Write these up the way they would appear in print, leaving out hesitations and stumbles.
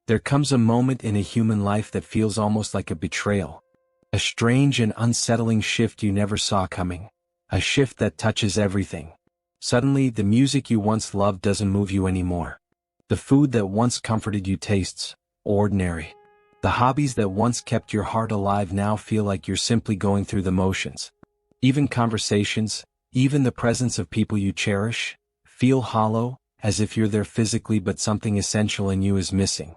There comes a moment in a human life that feels almost like a betrayal. A strange and unsettling shift you never saw coming. A shift that touches everything. Suddenly, the music you once loved doesn't move you anymore. The food that once comforted you tastes ordinary. The hobbies that once kept your heart alive now feel like you're simply going through the motions. Even conversations, even the presence of people you cherish, feel hollow, as if you're there physically but something essential in you is missing.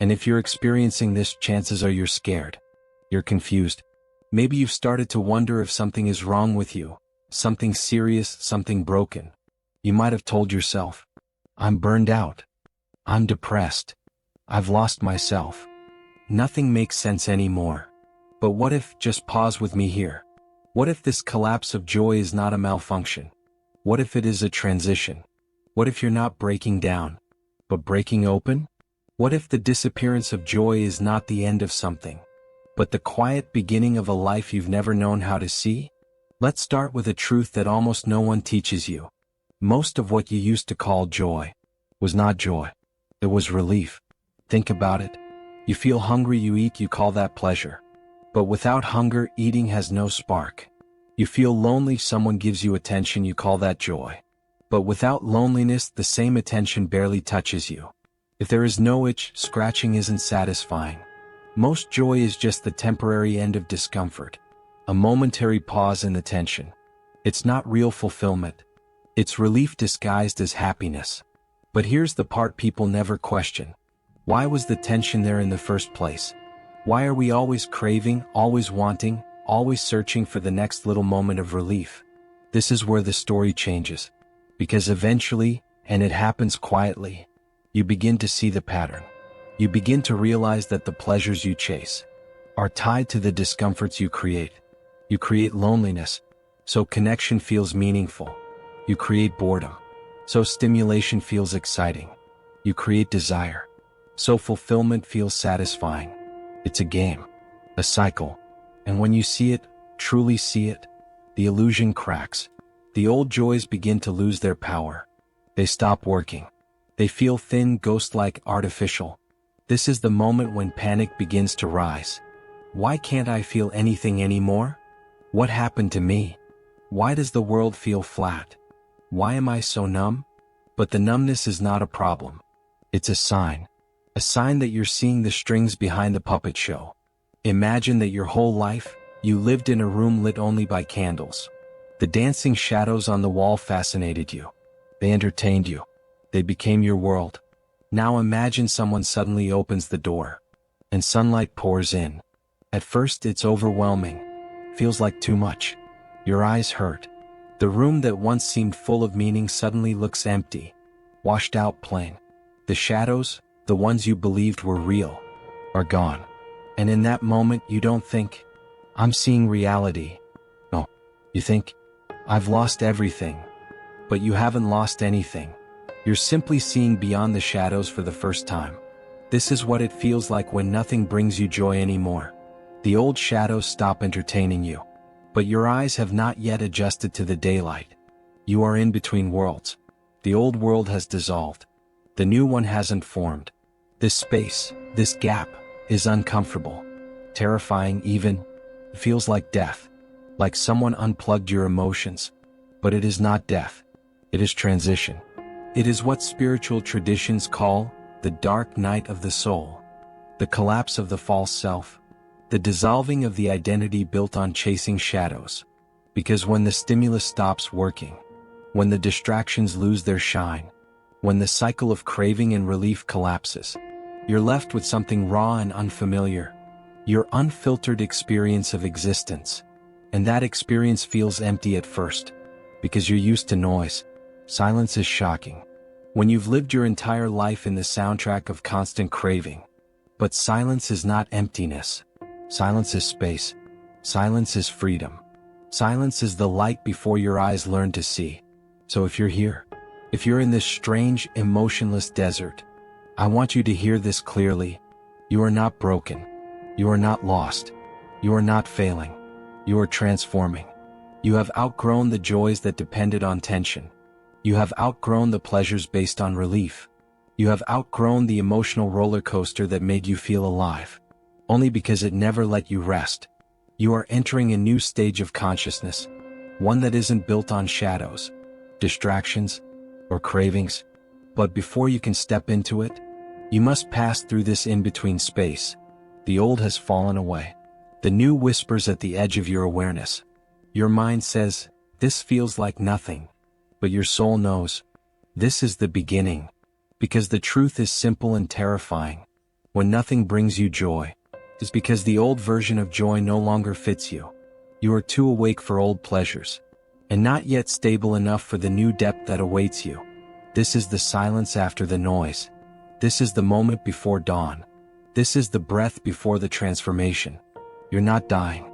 And if you're experiencing this, chances are you're scared. You're confused. Maybe you've started to wonder if something is wrong with you, something serious, something broken. You might have told yourself, I'm burned out. I'm depressed. I've lost myself. Nothing makes sense anymore. But what if, just pause with me here. What if this collapse of joy is not a malfunction? What if it is a transition? What if you're not breaking down, but breaking open? What if the disappearance of joy is not the end of something, but the quiet beginning of a life you've never known how to see? Let's start with a truth that almost no one teaches you. Most of what you used to call joy was not joy. It was relief. Think about it. You feel hungry, you eat, you call that pleasure. But without hunger, eating has no spark. You feel lonely, someone gives you attention, you call that joy. But without loneliness, the same attention barely touches you. If there is no itch, scratching isn't satisfying. Most joy is just the temporary end of discomfort, a momentary pause in the tension. It's not real fulfillment. It's relief disguised as happiness. But here's the part people never question. Why was the tension there in the first place? Why are we always craving, always wanting, always searching for the next little moment of relief? This is where the story changes. Because eventually, and it happens quietly, you begin to see the pattern. You begin to realize that the pleasures you chase are tied to the discomforts you create. You create loneliness, so connection feels meaningful. You create boredom, so stimulation feels exciting. You create desire, so fulfillment feels satisfying. It's a game, a cycle, and when you see it, truly see it, the illusion cracks. The old joys begin to lose their power. They stop working. They feel thin, ghost-like, artificial. This is the moment when panic begins to rise. Why can't I feel anything anymore? What happened to me? Why does the world feel flat? Why am I so numb? But the numbness is not a problem. It's a sign that you're seeing the strings behind the puppet show. Imagine that your whole life, you lived in a room lit only by candles. The dancing shadows on the wall fascinated you. They entertained you. They became your world. Now imagine someone suddenly opens the door, and sunlight pours in. At first it's overwhelming. Feels like too much. Your eyes hurt. The room that once seemed full of meaning suddenly looks empty, washed out, plain. The shadows, the ones you believed were real, are gone. And in that moment you don't think, I'm seeing reality. No, you think, I've lost everything. But you haven't lost anything. You're simply seeing beyond the shadows for the first time. This is what it feels like when nothing brings you joy anymore. The old shadows stop entertaining you. But your eyes have not yet adjusted to the daylight. You are in between worlds. The old world has dissolved. The new one hasn't formed. This space, this gap, is uncomfortable, terrifying even. It feels like death, like someone unplugged your emotions. But it is not death. It is transition. It is what spiritual traditions call the dark night of the soul, the collapse of the false self, the dissolving of the identity built on chasing shadows. Because when the stimulus stops working, when the distractions lose their shine, when the cycle of craving and relief collapses, you're left with something raw and unfamiliar, your unfiltered experience of existence. And that experience feels empty at first, because you're used to noise. Silence is shocking. When you've lived your entire life in the soundtrack of constant craving. But silence is not emptiness. Silence is space. Silence is freedom. Silence is the light before your eyes learn to see. So if you're here, if you're in this strange, emotionless desert, I want you to hear this clearly. You are not broken. You are not lost. You are not failing. You are transforming. You have outgrown the joys that depended on tension. You have outgrown the pleasures based on relief. You have outgrown the emotional roller coaster that made you feel alive, only because it never let you rest. You are entering a new stage of consciousness, one that isn't built on shadows, distractions, or cravings. But before you can step into it, you must pass through this in-between space. The old has fallen away. The new whispers at the edge of your awareness. Your mind says, "This feels like nothing." But your soul knows, this is the beginning. Because the truth is simple and terrifying. When nothing brings you joy, it's because the old version of joy no longer fits you. You are too awake for old pleasures, and not yet stable enough for the new depth that awaits you. This is the silence after the noise. This is the moment before dawn. This is the breath before the transformation. You're not dying.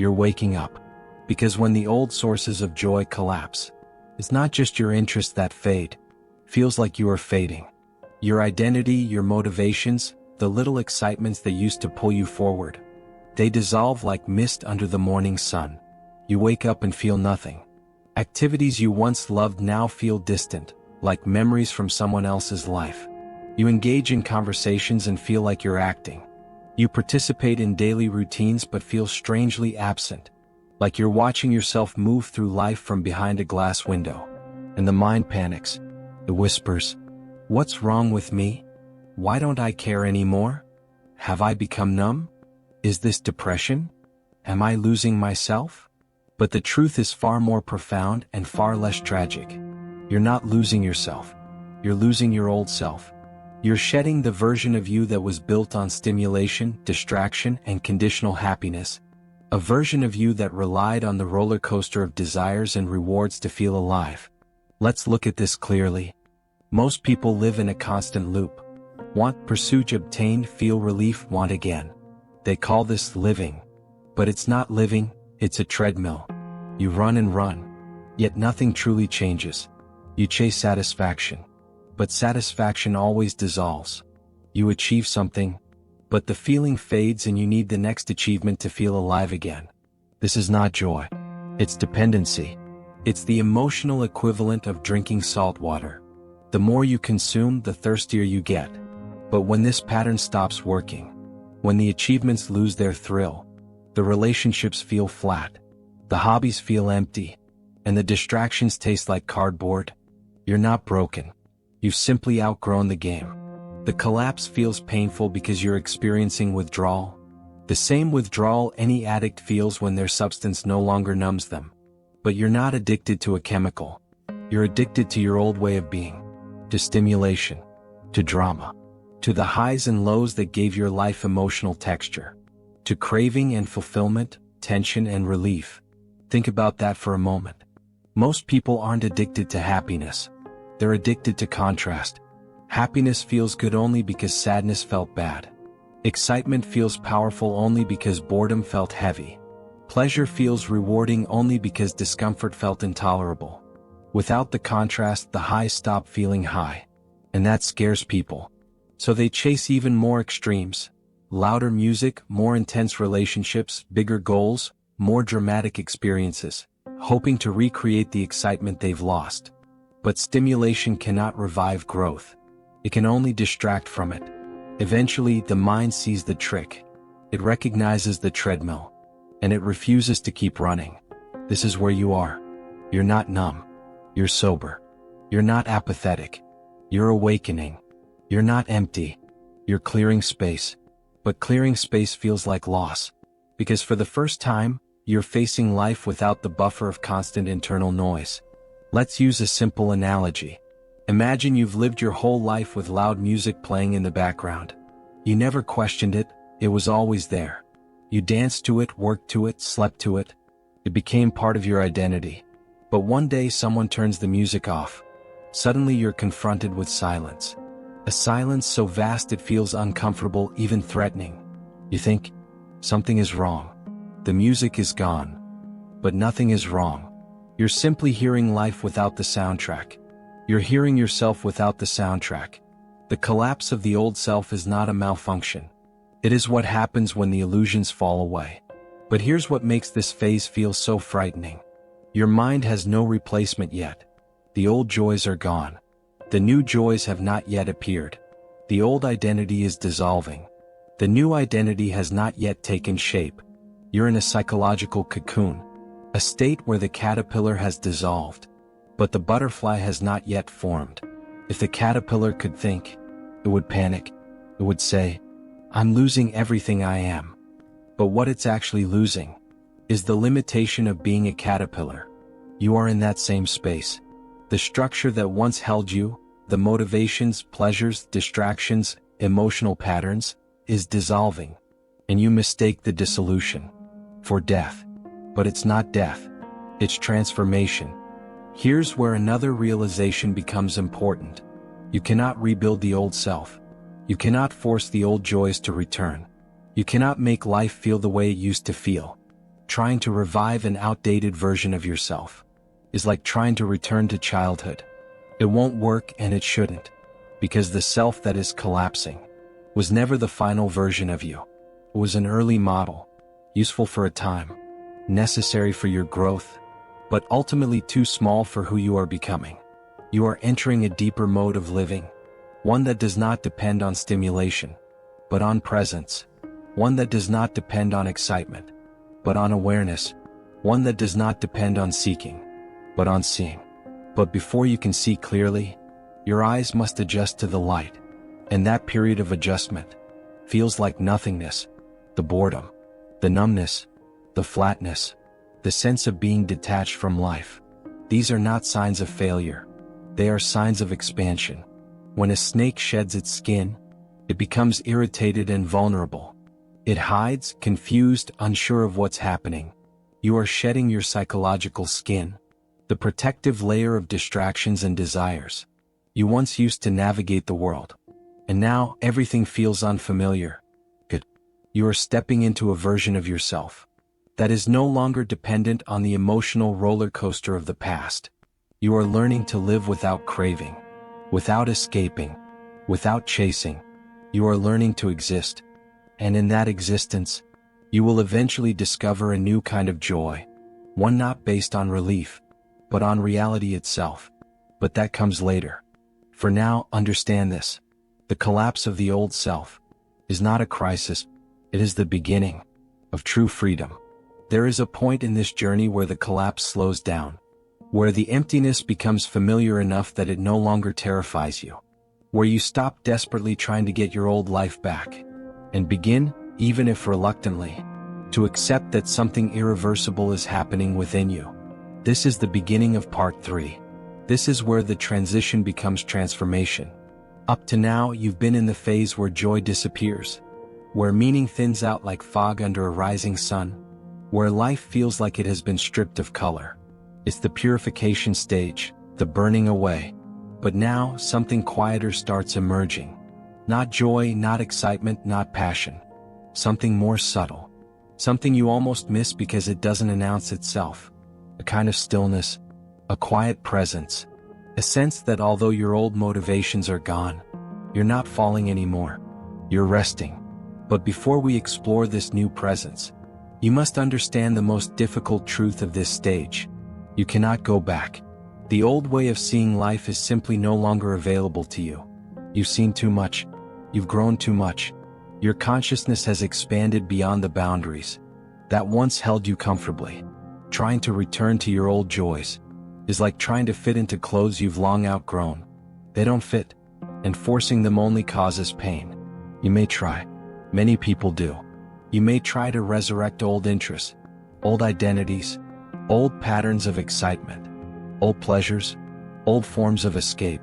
You're waking up. Because when the old sources of joy collapse, it's not just your interests that fade. Feels like you are fading. Your identity, your motivations, the little excitements that used to pull you forward. They dissolve like mist under the morning sun. You wake up and feel nothing. Activities you once loved now feel distant, like memories from someone else's life. You engage in conversations and feel like you're acting. You participate in daily routines but feel strangely absent, like you're watching yourself move through life from behind a glass window. And the mind panics. It whispers, "What's wrong with me? Why don't I care anymore? Have I become numb? Is this depression? Am I losing myself?" But the truth is far more profound and far less tragic. You're not losing yourself. You're losing your old self. You're shedding the version of you that was built on stimulation, distraction, and conditional happiness. A version of you that relied on the roller coaster of desires and rewards to feel alive. Let's look at this clearly. Most people live in a constant loop. Want, pursue, obtain, feel relief, want again. They call this living. But it's not living, it's a treadmill. You run and run, yet nothing truly changes. You chase satisfaction, but satisfaction always dissolves. You achieve something, but the feeling fades and you need the next achievement to feel alive again. This is not joy. It's dependency. It's the emotional equivalent of drinking salt water. The more you consume, the thirstier you get. But when this pattern stops working, when the achievements lose their thrill, the relationships feel flat, the hobbies feel empty, and the distractions taste like cardboard, you're not broken. You've simply outgrown the game. The collapse feels painful because you're experiencing withdrawal. The same withdrawal any addict feels when their substance no longer numbs them. But you're not addicted to a chemical. You're addicted to your old way of being. To stimulation. To drama. To the highs and lows that gave your life emotional texture. To craving and fulfillment, tension and relief. Think about that for a moment. Most people aren't addicted to happiness. They're addicted to contrast. Happiness feels good only because sadness felt bad. Excitement feels powerful only because boredom felt heavy. Pleasure feels rewarding only because discomfort felt intolerable. Without the contrast, the highs stop feeling high. And that scares people. So they chase even more extremes. Louder music, more intense relationships, bigger goals, more dramatic experiences, hoping to recreate the excitement they've lost. But stimulation cannot revive growth. It can only distract from it. Eventually, the mind sees the trick. It recognizes the treadmill. And it refuses to keep running. This is where you are. You're not numb. You're sober. You're not apathetic. You're awakening. You're not empty. You're clearing space. But clearing space feels like loss. Because for the first time, you're facing life without the buffer of constant internal noise. Let's use a simple analogy. Imagine you've lived your whole life with loud music playing in the background. You never questioned it, it was always there. You danced to it, worked to it, slept to it. It became part of your identity. But one day someone turns the music off. Suddenly you're confronted with silence. A silence so vast it feels uncomfortable, even threatening. You think, something is wrong. The music is gone. But nothing is wrong. You're simply hearing life without the soundtrack. You're hearing yourself without the soundtrack. The collapse of the old self is not a malfunction. It is what happens when the illusions fall away. But here's what makes this phase feel so frightening. Your mind has no replacement yet. The old joys are gone. The new joys have not yet appeared. The old identity is dissolving. The new identity has not yet taken shape. You're in a psychological cocoon, a state where the caterpillar has dissolved, but the butterfly has not yet formed. If the caterpillar could think, it would panic. It would say, "I'm losing everything I am." But what it's actually losing is the limitation of being a caterpillar. You are in that same space. The structure that once held you, the motivations, pleasures, distractions, emotional patterns, is dissolving, and you mistake the dissolution for death. But it's not death. It's transformation. Here's where another realization becomes important. You cannot rebuild the old self. You cannot force the old joys to return. You cannot make life feel the way it used to feel. Trying to revive an outdated version of yourself is like trying to return to childhood. It won't work, and it shouldn't, because the self that is collapsing was never the final version of you. It was an early model, useful for a time, necessary for your growth, but ultimately too small for who you are becoming. You are entering a deeper mode of living, one that does not depend on stimulation, but on presence, one that does not depend on excitement, but on awareness, one that does not depend on seeking, but on seeing. But before you can see clearly, your eyes must adjust to the light, and that period of adjustment feels like nothingness, the boredom, the numbness, the flatness, the sense of being detached from life. These are not signs of failure. They are signs of expansion. When a snake sheds its skin, it becomes irritated and vulnerable. It hides, confused, unsure of what's happening. You are shedding your psychological skin, the protective layer of distractions and desires. You once used to navigate the world, and now everything feels unfamiliar. Good. You are stepping into a version of yourself that is no longer dependent on the emotional roller coaster of the past. You are learning to live without craving, without escaping, without chasing. You are learning to exist, and in that existence, you will eventually discover a new kind of joy, one not based on relief, but on reality itself. But that comes later. For now, understand this. The collapse of the old self is not a crisis. It is the beginning of true freedom. There is a point in this journey where the collapse slows down, where the emptiness becomes familiar enough that it no longer terrifies you, where you stop desperately trying to get your old life back, and begin, even if reluctantly, to accept that something irreversible is happening within you. This is the beginning of part 3. This is where the transition becomes transformation. Up to now, you've been in the phase where joy disappears, where meaning thins out like fog under a rising sun, where life feels like it has been stripped of color. It's the purification stage, the burning away. But now, something quieter starts emerging. Not joy, not excitement, not passion. Something more subtle. Something you almost miss because it doesn't announce itself. A kind of stillness, a quiet presence, a sense that although your old motivations are gone, you're not falling anymore. You're resting. But before we explore this new presence, you must understand the most difficult truth of this stage. You cannot go back. The old way of seeing life is simply no longer available to you. You've seen too much. You've grown too much. Your consciousness has expanded beyond the boundaries that once held you comfortably. Trying to return to your old joys is like trying to fit into clothes you've long outgrown. They don't fit, and forcing them only causes pain. You may try. Many people do. You may try to resurrect old interests, old identities, old patterns of excitement, old pleasures, old forms of escape,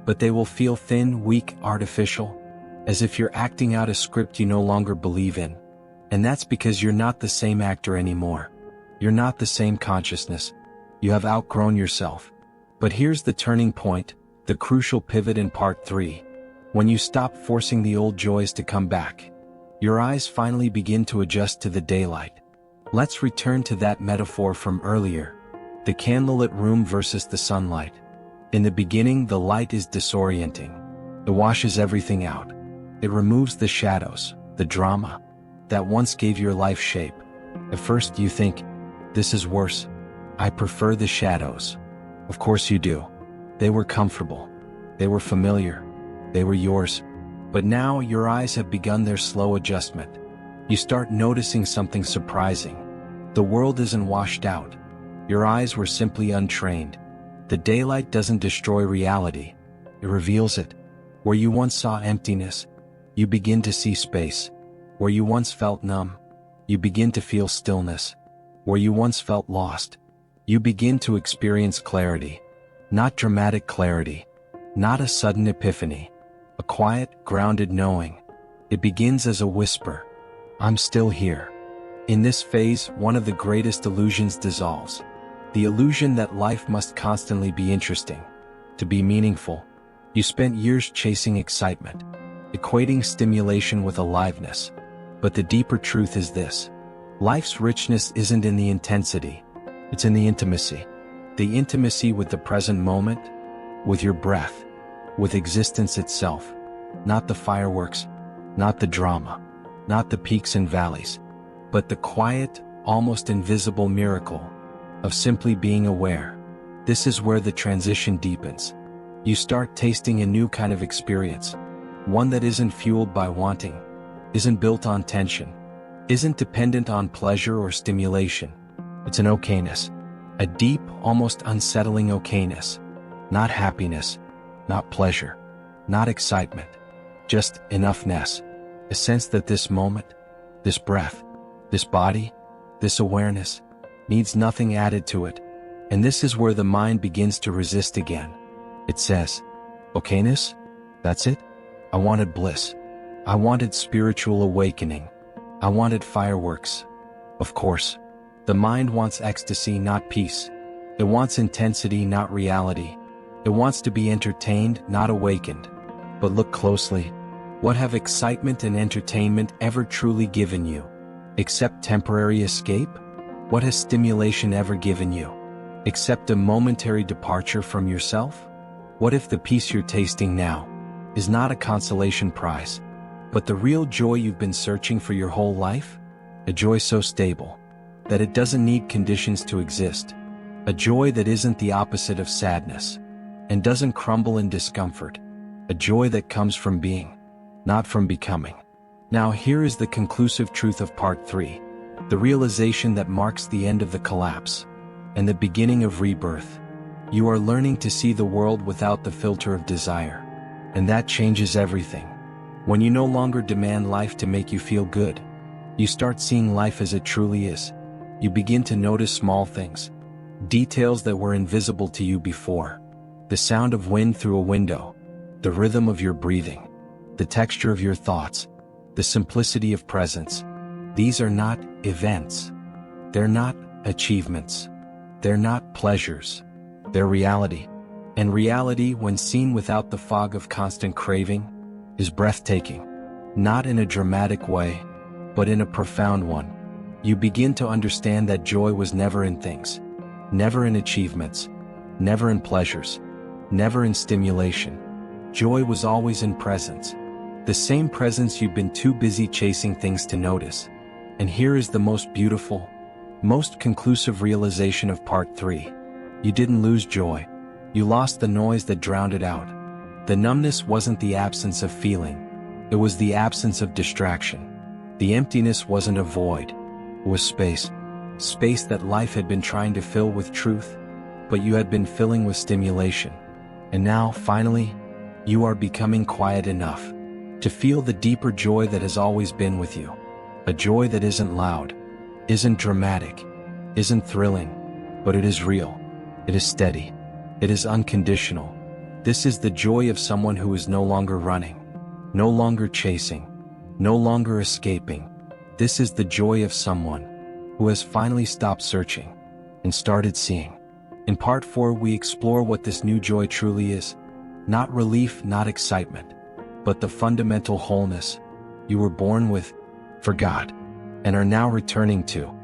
but they will feel thin, weak, artificial, as if you're acting out a script you no longer believe in. And that's because you're not the same actor anymore. You're not the same consciousness. You have outgrown yourself. But here's the turning point, the crucial pivot in part 3. When you stop forcing the old joys to come back, your eyes finally begin to adjust to the daylight. Let's return to that metaphor from earlier, the candlelit room versus the sunlight. In the beginning, the light is disorienting. It washes everything out. It removes the shadows, the drama, that once gave your life shape. At first you think, this is worse. I prefer the shadows. Of course you do. They were comfortable. They were familiar. They were yours. But now your eyes have begun their slow adjustment. You start noticing something surprising. The world isn't washed out. Your eyes were simply untrained. The daylight doesn't destroy reality. It reveals it. Where you once saw emptiness, you begin to see space. Where you once felt numb, you begin to feel stillness. Where you once felt lost, you begin to experience clarity. Not dramatic clarity. Not a sudden epiphany. A quiet, grounded knowing. It begins as a whisper. I'm still here. In this phase, one of the greatest illusions dissolves. The illusion that life must constantly be interesting. To be meaningful, you spent years chasing excitement, equating stimulation with aliveness. But the deeper truth is this. Life's richness isn't in the intensity. It's in the intimacy. The intimacy with the present moment, with your breath, with existence itself. Not the fireworks, not the drama, not the peaks and valleys, but the quiet, almost invisible miracle of simply being aware. This is where the transition deepens. You start tasting a new kind of experience, one that isn't fueled by wanting, isn't built on tension, isn't dependent on pleasure or stimulation. It's an okayness, a deep, almost unsettling okayness. Not happiness, not pleasure, not excitement, just enoughness. A sense that this moment, this breath, this body, this awareness, needs nothing added to it. And this is where the mind begins to resist again. It says, okayness? That's it? I wanted bliss. I wanted spiritual awakening. I wanted fireworks. Of course, the mind wants ecstasy, not peace. It wants intensity, not reality. It wants to be entertained, not awakened. But look closely. What have excitement and entertainment ever truly given you? Except temporary escape? What has stimulation ever given you? Except a momentary departure from yourself? What if the peace you're tasting now is not a consolation prize, but the real joy you've been searching for your whole life? A joy so stable that it doesn't need conditions to exist. A joy that isn't the opposite of sadness and doesn't crumble in discomfort. A joy that comes from being, not from becoming. Now here is the conclusive truth of part 3, the realization that marks the end of the collapse and the beginning of rebirth. You are learning to see the world without the filter of desire, and that changes everything. When you no longer demand life to make you feel good, you start seeing life as it truly is. You begin to notice small things, details that were invisible to you before. The sound of wind through a window, the rhythm of your breathing, the texture of your thoughts, the simplicity of presence. These are not events. They're not achievements. They're not pleasures. They're reality. And reality, when seen without the fog of constant craving, is breathtaking. Not in a dramatic way, but in a profound one. You begin to understand that joy was never in things, never in achievements, never in pleasures, never in stimulation. Joy was always in presence. The same presence you've been too busy chasing things to notice. And here is the most beautiful, most conclusive realization of part 3. You didn't lose joy. You lost the noise that drowned it out. The numbness wasn't the absence of feeling. It was the absence of distraction. The emptiness wasn't a void. It was space. Space that life had been trying to fill with truth, but you had been filling with stimulation. And now, finally, you are becoming quiet enough to feel the deeper joy that has always been with you. A joy that isn't loud, isn't dramatic, isn't thrilling, but it is real. It is steady. It is unconditional. This is the joy of someone who is no longer running, no longer chasing, no longer escaping. This is the joy of someone who has finally stopped searching and started seeing. In part 4, we explore what this new joy truly is. Not relief, not excitement, but the fundamental wholeness you were born with, for God, and are now returning to.